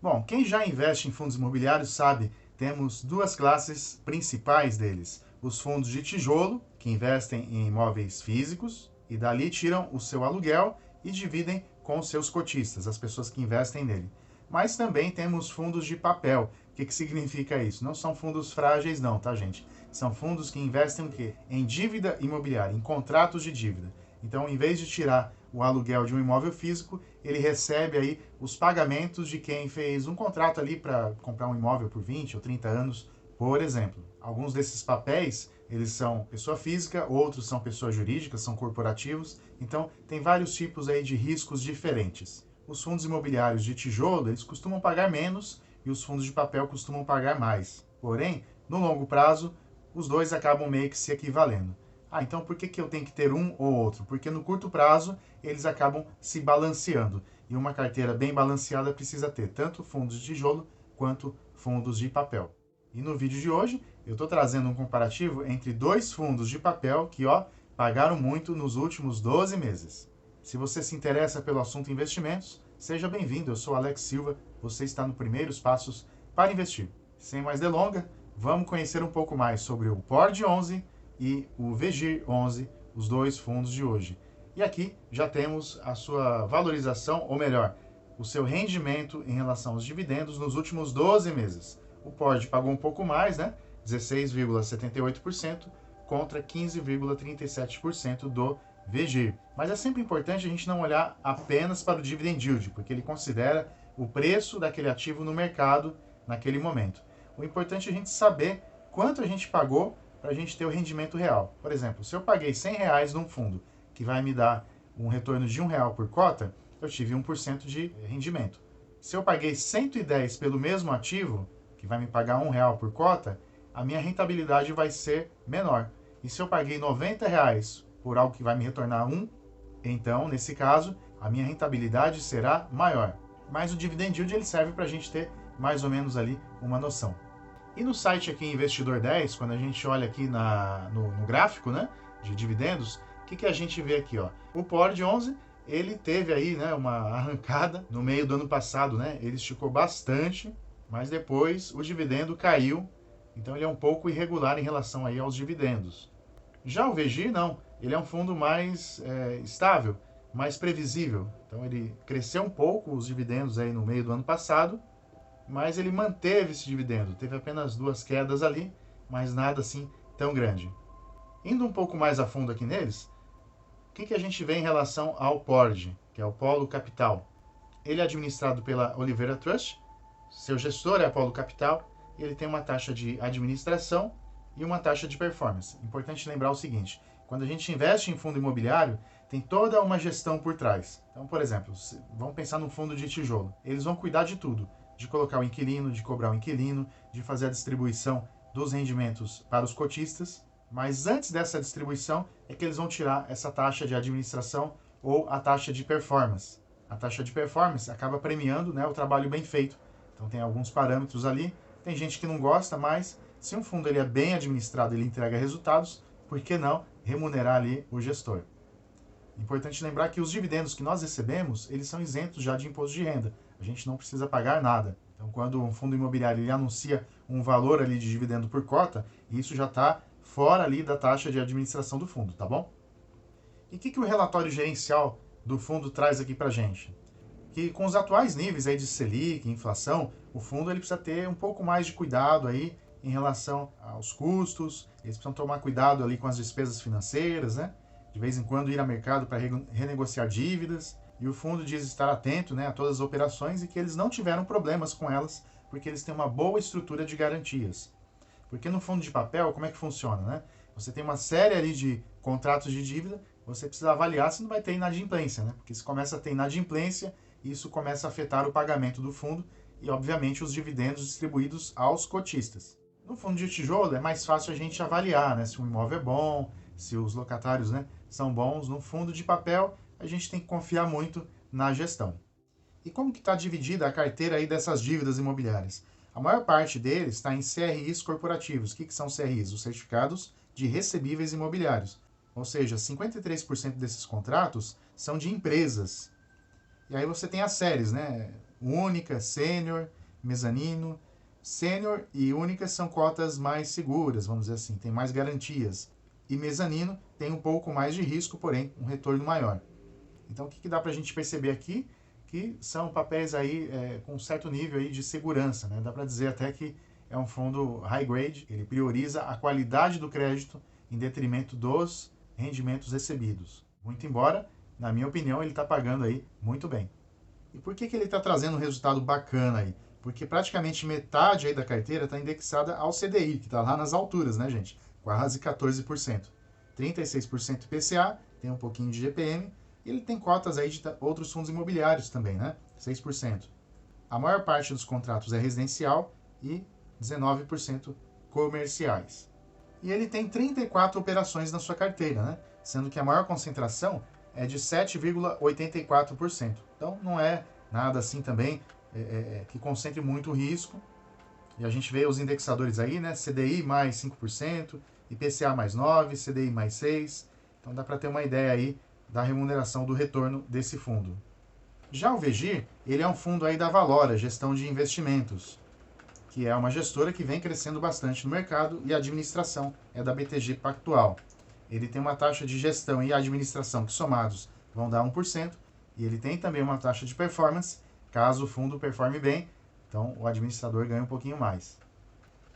Bom, quem já investe em fundos imobiliários sabe, temos duas classes principais deles. Os fundos de tijolo, que investem em imóveis físicos e dali tiram o seu aluguel e dividem com os seus cotistas, as pessoas que investem nele. Mas também temos fundos de papel. O que significa isso? Não são fundos frágeis não, tá, gente? São fundos que investem o quê? Em dívida imobiliária, em contratos de dívida. Então, em vez de tirar o aluguel de um imóvel físico, ele recebe aí os pagamentos de quem fez um contrato ali para comprar um imóvel por 20 ou 30 anos, por exemplo. Alguns desses papéis, eles são pessoa física, outros são pessoa jurídica, são corporativos. Então, tem vários tipos aí de riscos diferentes. Os fundos imobiliários de tijolo, eles costumam pagar menos e os fundos de papel costumam pagar mais. Porém, no longo prazo, os dois acabam meio que se equivalendo. Então por que eu tenho que ter um ou outro? Porque no curto prazo eles acabam se balanceando. E uma carteira bem balanceada precisa ter tanto fundos de tijolo quanto fundos de papel. E no vídeo de hoje eu estou trazendo um comparativo entre dois fundos de papel que pagaram muito nos últimos 12 meses. Se você se interessa pelo assunto investimentos, seja bem-vindo. Eu sou Alex Silva, você está no Primeiros Passos para Investir. Sem mais delongas, vamos conhecer um pouco mais sobre o PORD 11 e o VGIR 11, os dois fundos de hoje. E aqui já temos a sua valorização, ou melhor, o seu rendimento em relação aos dividendos nos últimos 12 meses. O PORD pagou um pouco mais, né? 16,78% contra 15,37% do VGIR. Mas é sempre importante a gente não olhar apenas para o dividend yield, porque ele considera o preço daquele ativo no mercado naquele momento. O importante é a gente saber quanto a gente pagou para a gente ter o rendimento real. Por exemplo, se eu paguei R$100 num fundo que vai me dar um retorno de R$1 por cota, eu tive 1% de rendimento. Se eu paguei 110 pelo mesmo ativo, que vai me pagar R$1 por cota, a minha rentabilidade vai ser menor. E se eu paguei R$90 por algo que vai me retornar 1, então, nesse caso, a minha rentabilidade será maior. Mas o dividend yield ele serve para a gente ter mais ou menos ali uma noção. E no site aqui Investidor 10, quando a gente olha aqui no gráfico, né, de dividendos, o que a gente vê aqui? O PORD 11, ele teve aí, né, uma arrancada no meio do ano passado, né, ele esticou bastante, mas depois o dividendo caiu, então ele é um pouco irregular em relação aí aos dividendos. Já o VGIR, não, ele é um fundo mais estável, mais previsível, então ele cresceu um pouco os dividendos aí no meio do ano passado, mas ele manteve esse dividendo, teve apenas duas quedas ali, mas nada assim tão grande. Indo um pouco mais a fundo aqui neles, o que a gente vê em relação ao PORD, que é o Polo Capital? Ele é administrado pela Oliveira Trust, seu gestor é a Polo Capital, e ele tem uma taxa de administração e uma taxa de performance. Importante lembrar o seguinte, quando a gente investe em fundo imobiliário, tem toda uma gestão por trás. Então, por exemplo, vamos pensar num fundo de tijolo, eles vão cuidar de tudo, de colocar o inquilino, de cobrar o inquilino, de fazer a distribuição dos rendimentos para os cotistas, mas antes dessa distribuição é que eles vão tirar essa taxa de administração ou a taxa de performance. A taxa de performance acaba premiando, né, o trabalho bem feito. Então tem alguns parâmetros ali, tem gente que não gosta, mas se um fundo ele é bem administrado, ele entrega resultados, por que não remunerar ali o gestor? Importante lembrar que os dividendos que nós recebemos, eles são isentos já de imposto de renda. A gente não precisa pagar nada. Então, quando um fundo imobiliário ele anuncia um valor ali de dividendo por cota, isso já está fora ali da taxa de administração do fundo, tá bom? E o que o relatório gerencial do fundo traz aqui para a gente? Que com os atuais níveis aí de Selic, inflação, o fundo ele precisa ter um pouco mais de cuidado aí em relação aos custos, eles precisam tomar cuidado ali com as despesas financeiras, né? De vez em quando ir ao mercado para renegociar dívidas, e o fundo diz estar atento, né, a todas as operações e que eles não tiveram problemas com elas, porque eles têm uma boa estrutura de garantias. Porque no fundo de papel, como é que funciona, né? Você tem uma série ali de contratos de dívida, você precisa avaliar se não vai ter inadimplência, né? Porque se começa a ter inadimplência, isso começa a afetar o pagamento do fundo e, obviamente, os dividendos distribuídos aos cotistas. No fundo de tijolo é mais fácil a gente avaliar, né, se um imóvel é bom, se os locatários, né, são bons. No fundo de papel, a gente tem que confiar muito na gestão. E como que está dividida a carteira aí dessas dívidas imobiliárias? A maior parte deles está em CRIs corporativos. O que são CRIs? Os certificados de recebíveis imobiliários. Ou seja, 53% desses contratos são de empresas. E aí você tem as séries, né? Única, Sênior, Mezanino. Sênior e Única são cotas mais seguras, vamos dizer assim, tem mais garantias. E Mezanino tem um pouco mais de risco, porém um retorno maior. Então o que dá para a gente perceber aqui? Que são papéis aí com um certo nível aí de segurança, né? Dá para dizer até que é um fundo high grade, ele prioriza a qualidade do crédito em detrimento dos rendimentos recebidos. Muito embora, na minha opinião, ele está pagando aí muito bem. E por que ele está trazendo um resultado bacana aí? Porque praticamente metade aí da carteira está indexada ao CDI, que está lá nas alturas, né, gente? Quase 14%. 36% IPCA, tem um pouquinho de GPM, e ele tem cotas aí de outros fundos imobiliários também, né? 6%. A maior parte dos contratos é residencial e 19% comerciais. E ele tem 34 operações na sua carteira, né? Sendo que a maior concentração é de 7,84%. Então não é nada assim também que concentre muito risco. E a gente vê os indexadores aí, né? CDI mais 5%, IPCA mais 9%, CDI mais 6%. Então dá para ter uma ideia aí da remuneração do retorno desse fundo. Já o VGIR, ele é um fundo aí da Valora, gestão de investimentos, que é uma gestora que vem crescendo bastante no mercado e a administração é da BTG Pactual. Ele tem uma taxa de gestão e administração que somados vão dar 1%, e ele tem também uma taxa de performance, caso o fundo performe bem, então o administrador ganha um pouquinho mais.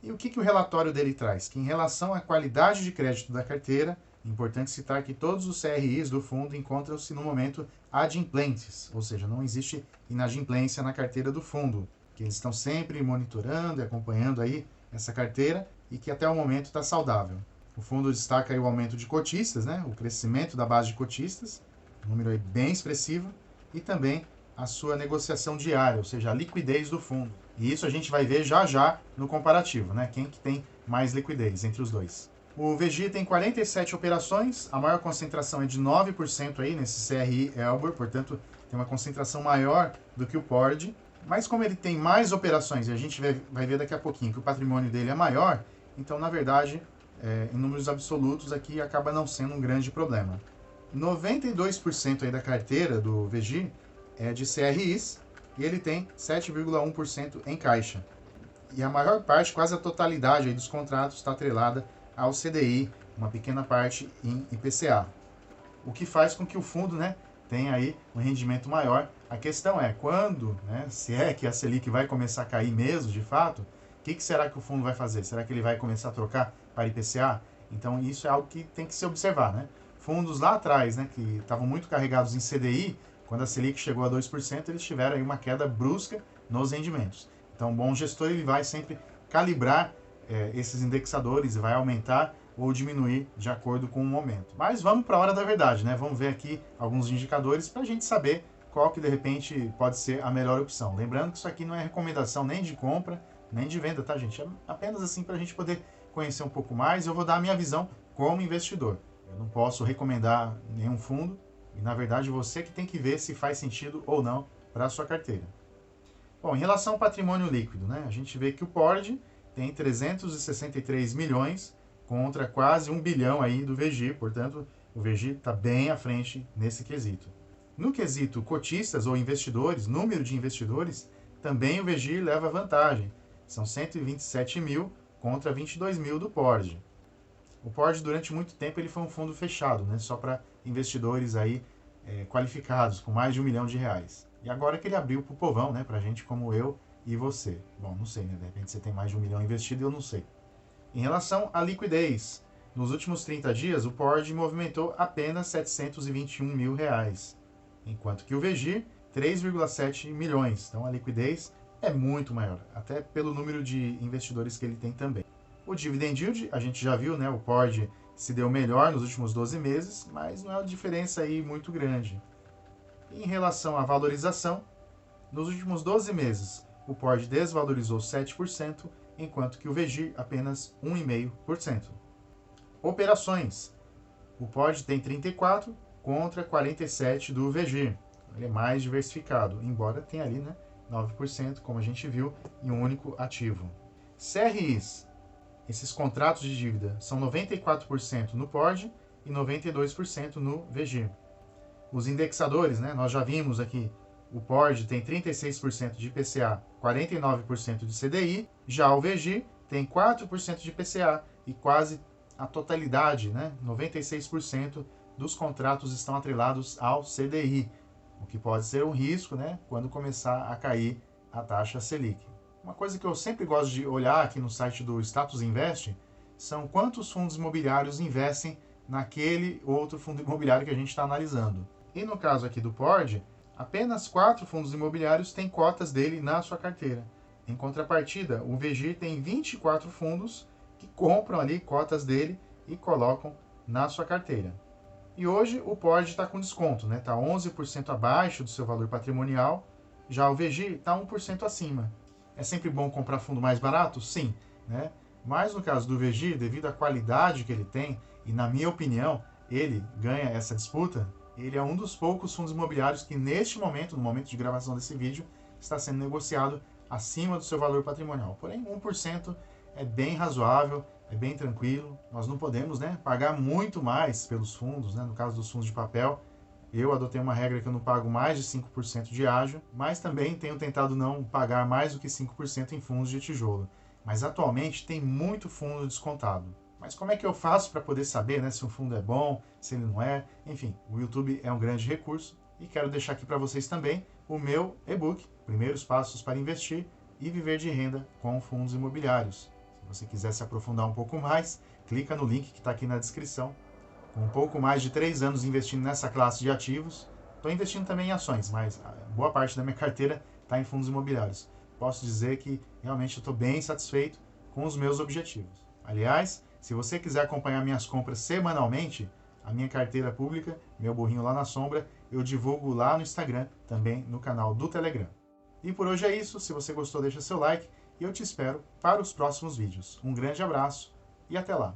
E o que o relatório dele traz? Que em relação à qualidade de crédito da carteira, é importante citar que todos os CRIs do fundo encontram-se no momento adimplentes, ou seja, não existe inadimplência na carteira do fundo, que eles estão sempre monitorando e acompanhando aí essa carteira e que até o momento está saudável. O fundo destaca aí o aumento de cotistas, né? O crescimento da base de cotistas, um número aí bem expressivo, e também a sua negociação diária, ou seja, a liquidez do fundo. E isso a gente vai ver já já no comparativo, né? Quem que tem mais liquidez entre os dois. O VGI tem 47 operações, a maior concentração é de 9% aí nesse CRI Elbor, portanto tem uma concentração maior do que o PORD, mas como ele tem mais operações, e a gente vai ver daqui a pouquinho que o patrimônio dele é maior, então na verdade, em números absolutos aqui acaba não sendo um grande problema. 92% aí da carteira do VGI é de CRIs e ele tem 7,1% em caixa. E a maior parte, quase a totalidade aí dos contratos está atrelada ao CDI, uma pequena parte em IPCA. O que faz com que o fundo, né, tenha aí um rendimento maior. A questão é, quando, né, se é que a Selic vai começar a cair mesmo, de fato, o que será que o fundo vai fazer? Será que ele vai começar a trocar para IPCA? Então isso é algo que tem que se observar, né? Fundos lá atrás, né, que estavam muito carregados em CDI, quando a Selic chegou a 2%, eles tiveram aí uma queda brusca nos rendimentos. Então, um bom gestor ele vai sempre calibrar esses indexadores e vai aumentar ou diminuir de acordo com o momento. Mas vamos para a hora da verdade, né? Vamos ver aqui alguns indicadores para a gente saber qual que de repente pode ser a melhor opção. Lembrando que isso aqui não é recomendação nem de compra, nem de venda, tá, gente? É apenas assim para a gente poder conhecer um pouco mais. Eu vou dar a minha visão como investidor. Eu não posso recomendar nenhum fundo e, na verdade, você que tem que ver se faz sentido ou não para a sua carteira. Bom, em relação ao patrimônio líquido, né? A gente vê que o PORD tem 363 milhões contra quase 1 bilhão aí do VGI, portanto, o VGI está bem à frente nesse quesito. No quesito cotistas ou investidores, número de investidores, também o VGI leva vantagem. São 127 mil contra 22 mil do PORD. O PORD, durante muito tempo, ele foi um fundo fechado, né? Só para investidores aí qualificados, com mais de R$1 milhão. E agora que ele abriu para o povão, né? Para gente como eu e você. Bom, não sei, né? De repente você tem mais de 1 milhão investido e eu não sei. Em relação à liquidez, nos últimos 30 dias, o PORD movimentou apenas 721 mil reais, enquanto que o VGIR, 3,7 milhões. Então a liquidez é muito maior, até pelo número de investidores que ele tem também. O dividend yield, a gente já viu, né? O PORD se deu melhor nos últimos 12 meses, mas não é uma diferença aí muito grande. Em relação à valorização, nos últimos 12 meses, o PORD desvalorizou 7%, enquanto que o VGIR apenas 1,5%. Operações. O PORD tem 34 contra 47 do VGIR. Ele é mais diversificado, embora tenha ali, né, 9%, como a gente viu, em um único ativo. CRIs. Esses contratos de dívida são 94% no PORD e 92% no VGIR. Os indexadores, né, nós já vimos aqui o PORD tem 36% de IPCA, 49% de CDI, já o VGIR tem 4% de IPCA e quase a totalidade, né, 96% dos contratos estão atrelados ao CDI, o que pode ser um risco, né, quando começar a cair a taxa Selic. Uma coisa que eu sempre gosto de olhar aqui no site do Status Invest são quantos fundos imobiliários investem naquele outro fundo imobiliário que a gente está analisando. E no caso aqui do PORD, apenas 4 fundos imobiliários têm cotas dele na sua carteira. Em contrapartida, o VGIR tem 24 fundos que compram ali cotas dele e colocam na sua carteira. E hoje o PORD está com desconto, né? Está 11% abaixo do seu valor patrimonial, já o VGIR está 1% acima. É sempre bom comprar fundo mais barato? Sim, né? Mas no caso do VGIR, devido à qualidade que ele tem, e na minha opinião, ele ganha essa disputa, ele é um dos poucos fundos imobiliários que neste momento, no momento de gravação desse vídeo, está sendo negociado acima do seu valor patrimonial. Porém, 1% é bem razoável, é bem tranquilo. Nós não podemos, né, pagar muito mais pelos fundos, né? No caso dos fundos de papel, eu adotei uma regra que eu não pago mais de 5% de ágio, mas também tenho tentado não pagar mais do que 5% em fundos de tijolo. Mas atualmente tem muito fundo descontado. Mas como é que eu faço para poder saber, né, se um fundo é bom, se ele não é? Enfim, o YouTube é um grande recurso e quero deixar aqui para vocês também o meu e-book, Primeiros Passos para Investir e Viver de Renda com Fundos Imobiliários. Se você quiser se aprofundar um pouco mais, clica no link que está aqui na descrição. Com um pouco mais de 3 anos investindo nessa classe de ativos, estou investindo também em ações, mas a boa parte da minha carteira está em fundos imobiliários. Posso dizer que realmente estou bem satisfeito com os meus objetivos. Aliás, se você quiser acompanhar minhas compras semanalmente, a minha carteira pública, meu burrinho lá na sombra, eu divulgo lá no Instagram, também no canal do Telegram. E por hoje é isso. Se você gostou, deixa seu like e eu te espero para os próximos vídeos. Um grande abraço e até lá!